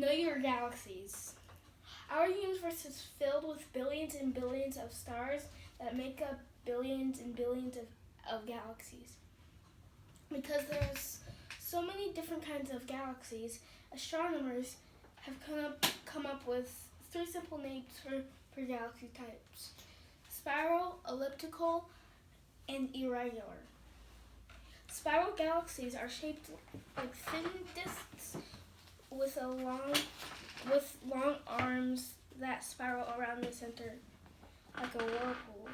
Know your galaxies. Our universe is filled with billions and billions of stars that make up billions and billions of galaxies. Because there's so many different kinds of galaxies, astronomers have come up with 3 simple names for galaxy types: spiral, elliptical, and irregular. Spiral galaxies are shaped like thin disks with long arms that spiral around the center like a whirlpool.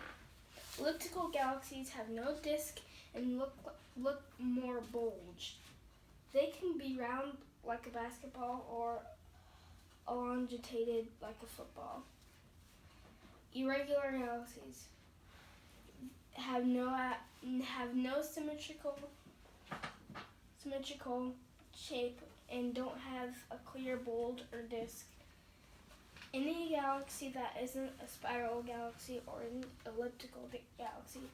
Elliptical galaxies have no disk and look more bulged. They can be round like a basketball or elongated like a football. Irregular galaxies have no symmetrical shape and don't have a clear bulge or disk. Any galaxy that isn't a spiral galaxy or an elliptical galaxy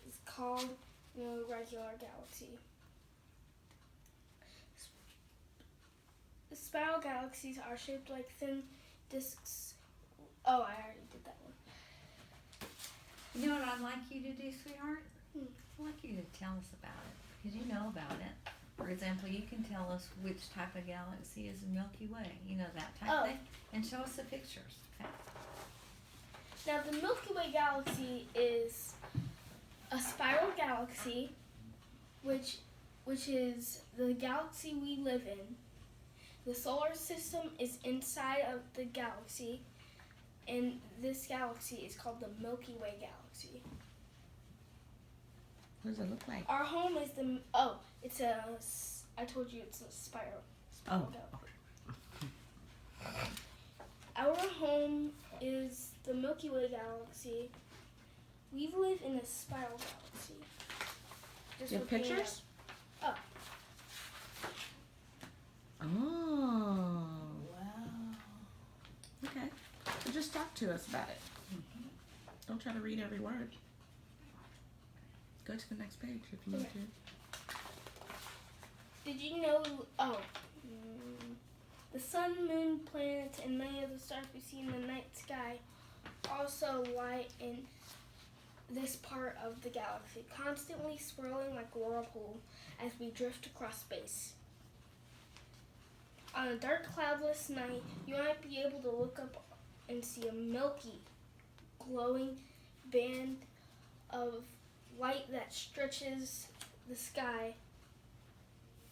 is called an irregular galaxy. Spiral galaxies are shaped like thin disks. Oh, I already did that one. You know what I'd like you to do, sweetheart? Hmm. I'd like you to tell us about it, because you know about it. For example, you can tell us which type of galaxy is the Milky Way. You know, that type thing. And show us the pictures. Okay. Now, the Milky Way galaxy is a spiral galaxy, which is the galaxy we live in. The solar system is inside of the galaxy, and this galaxy is called the Milky Way galaxy. What does it look like? Our home is I told you it's a spiral galaxy. Our home is the Milky Way galaxy. We live in a spiral galaxy. You have pictures? Oh. Oh. Wow. Okay. So just talk to us about it. Don't try to read every word. Go to the next page if you need to. Did you know, the sun, moon, planets, and many of the stars we see in the night sky also lie in this part of the galaxy, constantly swirling like a whirlpool as we drift across space. On a dark, cloudless night, you might be able to look up and see a milky, glowing band of light that stretches the sky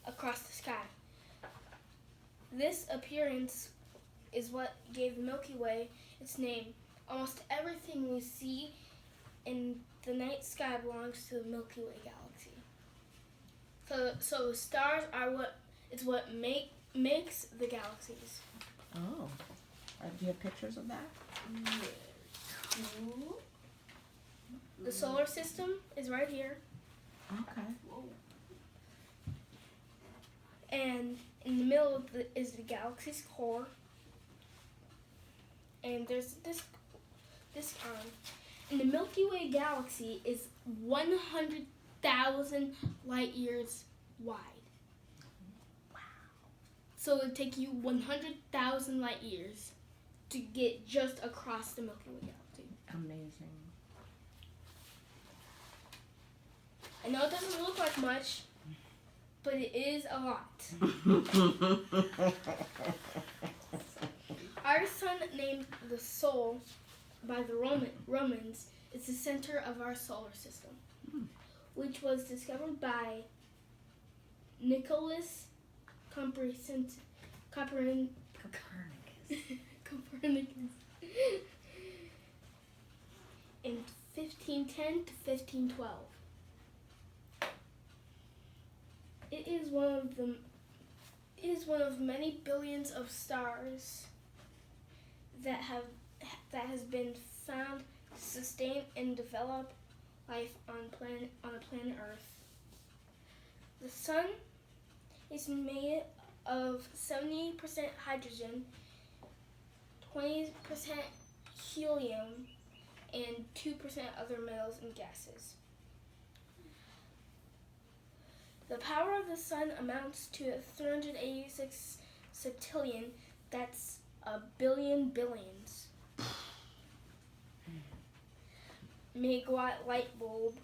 across the sky. This appearance is what gave the Milky Way its name. Almost everything we see in the night sky belongs to the Milky Way galaxy. So stars are what makes the galaxies. Oh. Do you have pictures of that? Cool. The solar system is right here. Okay. And in the middle is the galaxy's core. And there's this and the Milky Way galaxy is 100,000 light years wide. Wow. So it would take you 100,000 light years to get just across the Milky Way galaxy. Amazing. I know it doesn't look like much, but it is a lot. Our sun, named the Sol by the Romans, is the center of our solar system, which was discovered by Nicholas Copernicus. In 1510 to 1512. It is one of many billions of stars that has been found to sustain and develop life on a planet Earth. The sun is made of 70% hydrogen, 20% helium, and 2% other metals and gases. The power of the sun amounts to 386 septillion. That's a billion billions. Megawatt light bulb.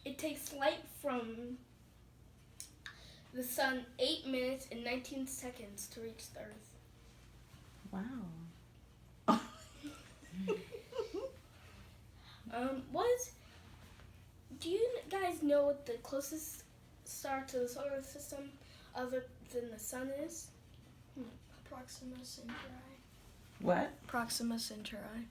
It takes light from the sun 8 minutes and 19 seconds to reach the Earth. Wow. Do you guys know what the closest star to the solar system other than the sun is? Proxima Centauri. What? Proxima Centauri.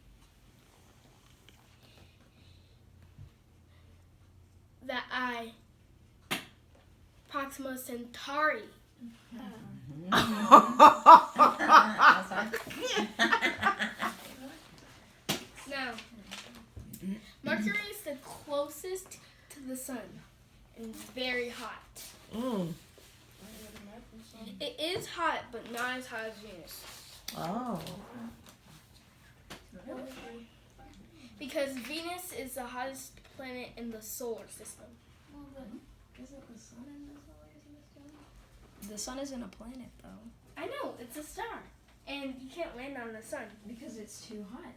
That I. Proxima Centauri. Now, Mercury is the closest to the sun and very hot. Mm. It is hot, but not as hot as Venus. Oh. Because Venus is the hottest planet in the solar system. Well, but isn't the sun in the solar system? The sun isn't a planet, though. I know, it's a star. And you can't land on the sun. Because it's too hot.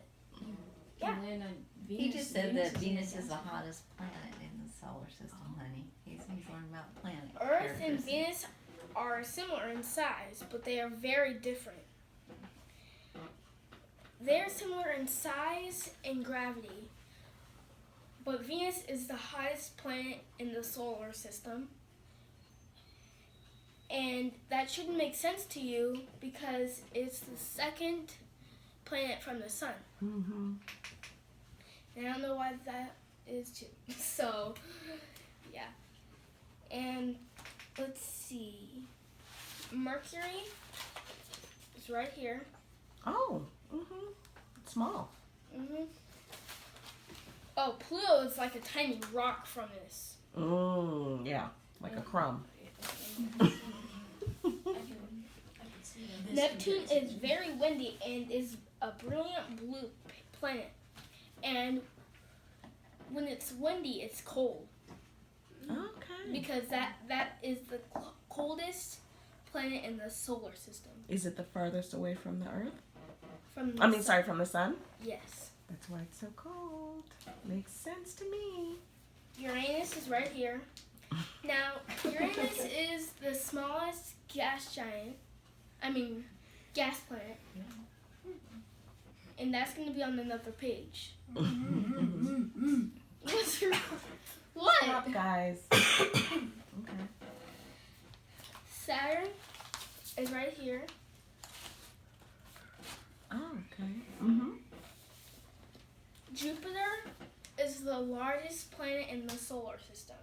Yeah. And then on Venus, He just said that Venus is the gaseous. hottest planet in the solar system, honey. He's learning about planet Earth and characteristics. Venus are similar in size, but they are very different. They're similar in size and gravity, but Venus is the hottest planet in the solar system. And that shouldn't make sense to you because it's the second planet from the sun. Mm-hmm. And I don't know why that is too. So, yeah. And let's see. Mercury is right here. Oh. Mm-hmm. It's small. Mhm. Oh, Pluto is like a tiny rock from this. Yeah. Like a crumb. Neptune is very windy and is a brilliant blue planet. And when it's windy, it's cold Okay. because that is the coldest planet in the solar system. Is it the farthest away from the Earth? From the From the sun? Yes. That's why it's so cold. Makes sense to me. Uranus is right here. Now, Uranus is the smallest gas planet. And that's going to be on another page. What's wrong? What? Stop, guys. Okay. Saturn is right here. Oh, okay. Mm-hmm. Jupiter is the largest planet in the solar system.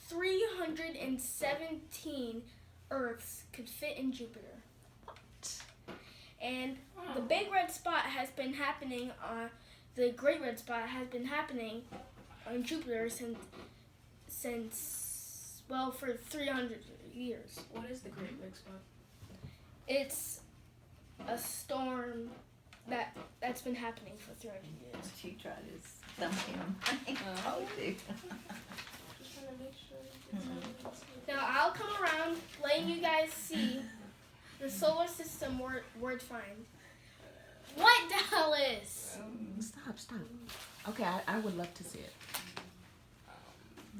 317 Earths could fit in Jupiter. And the big red spot has been happening the great red spot has been happening on Jupiter since for 300 years. What is the Great Red Spot? It's a storm that's been happening for 300 years. She tried to stump him. I told you. Just trying to make sure. Now I'll come around letting you guys see the solar system word find. What, Dallas? Stop. Okay, I would love to see it.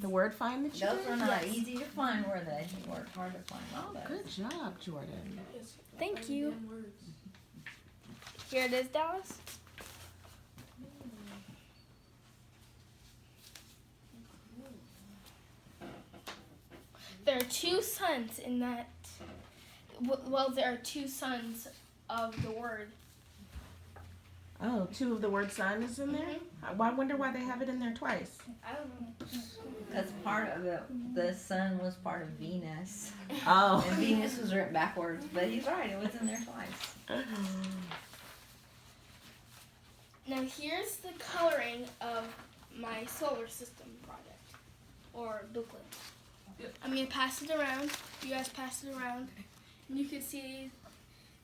The word find that you Those did? were not Yes. easy to find, were they? You worked hard to find all Oh, those. good job, Jordan. Thank you. Here it is, Dallas. There are two suns in that. Well, there are two suns of the word. Oh, two of the word sun is in there? I wonder why they have it in there twice. I don't know. That's part of the sun was part of Venus. Oh. And Venus was written backwards, but he's right, it was in there twice. Now here's the coloring of my solar system project, or booklet. I'm going to pass it around. You guys pass it around. And you can see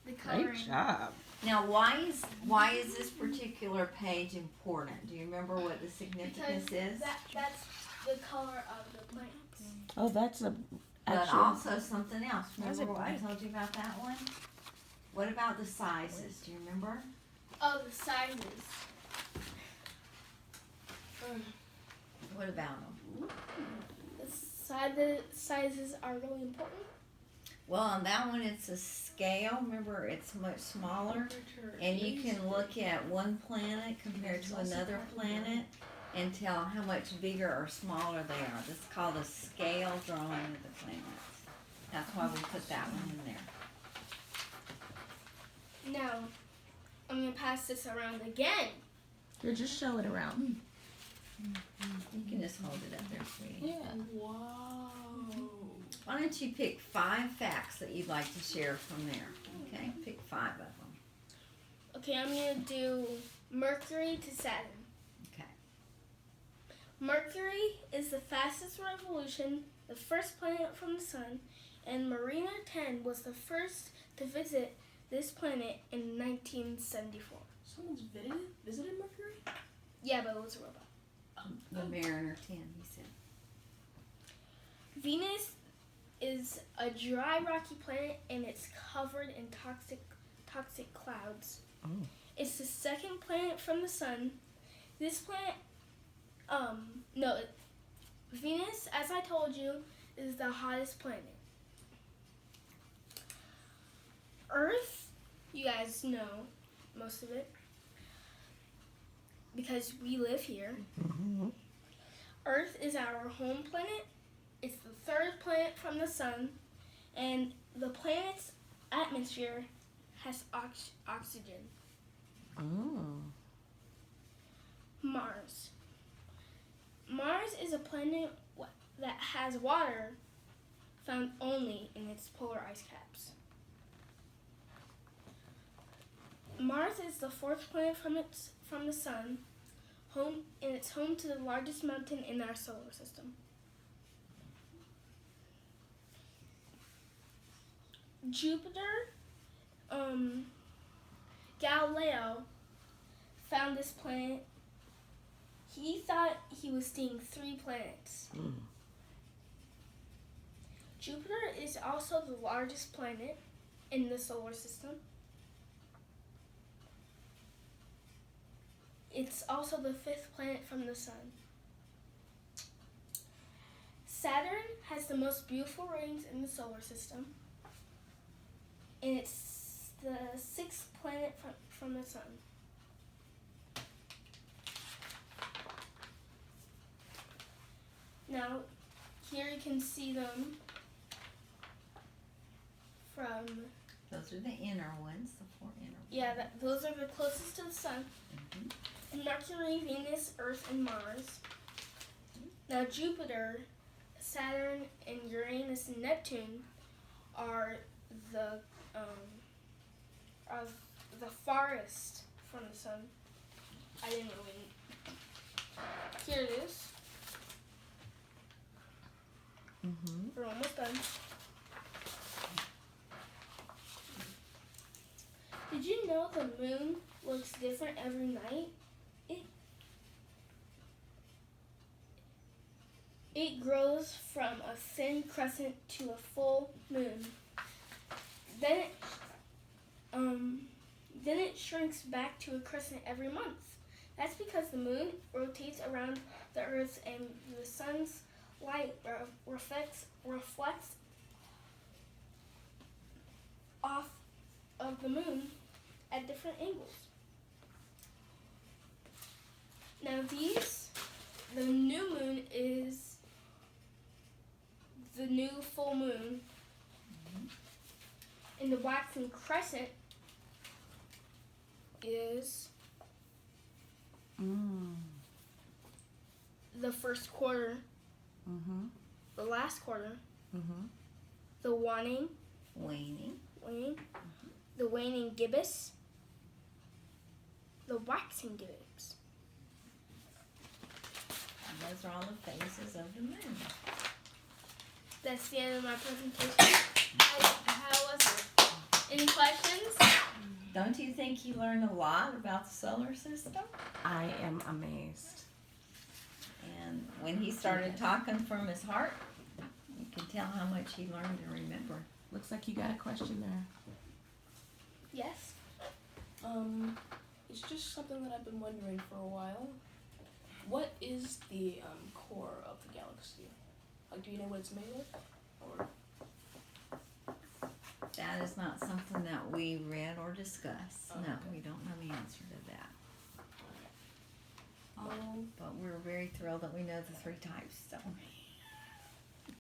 the coloring. Great job. Now, why is this particular page important? Do you remember what the significance Because is? that's the color of the planets. Oh, that's But Actually- also something else. How's Remember it what I blank? told you about that one? What about the sizes? Do you remember? Oh, the sizes. What about them? The sizes are really important. Well, on that one, it's a scale. Remember, it's much smaller, and you can look at one planet compared to another planet and tell how much bigger or smaller they are. This is called a scale drawing of the planets. That's why we put that one in there. Now, I'm gonna pass this around again. Here, just show it around. You can just hold it up there, sweetie. Yeah. Wow. Why don't you pick 5 facts that you'd like to share from there? Okay, pick 5 of them. Okay, I'm gonna do Mercury to Saturn. Okay. Mercury is the fastest revolution, the first planet from the sun, and Mariner 10 was the first to visit this planet in 1974. Someone's visited Mercury? Yeah, but it was a robot. The Mariner 10, he said. Venus is a dry, rocky planet, and it's covered in toxic clouds. Oh. It's the second planet from the sun. This planet, Venus, as I told you, is the hottest planet. Earth, you guys know most of it because we live here. Mm-hmm. Earth is our home planet. It's the third planet from the sun, and the planet's atmosphere has oxygen. Oh. Mars. Mars is a planet that has water found only in its polar ice caps. Mars is the fourth planet from the sun, and it's home to the largest mountain in our solar system. Jupiter, Galileo found this planet. He thought he was seeing 3 planets. Mm. Jupiter is also the largest planet in the solar system. It's also the 5th planet from the sun. Saturn has the most beautiful rings in the solar system. And it's the 6th planet from the sun. Now, here you can see them from, Those are the inner ones, the 4 inner ones. yeah, those are the closest to the sun. Mhm. Mercury, Venus, Earth, and Mars. Now, Jupiter, Saturn, and Uranus and Neptune are the farthest from the sun. I didn't really. Here it is. Mm-hmm. We're almost done. Did you know the moon looks different every night? It grows from a thin crescent to a full moon. Then it shrinks back to a crescent every month. That's because the moon rotates around the Earth and the sun's light reflects off of the moon at different angles. Now the new moon is the new full moon, and the waxing crescent is the first quarter, Mm-hmm. the last quarter, Mm-hmm. the waning, Waning. the waning gibbous, the waxing gibbous. And those are all the phases of the moon. That's the end of my presentation. How was it? Any questions? Don't you think you learned a lot about the solar system? I am amazed. And when he started talking from his heart, you could tell how much he learned and remembered. Looks like you got a question there. Yes. It's just something that I've been wondering for a while. What is the core of the galaxy? Like, do you know what it's made of? Or That is not something that we read or discussed. Oh, No, okay. we don't know the answer to that. um, But we're very thrilled that we know the three types, so.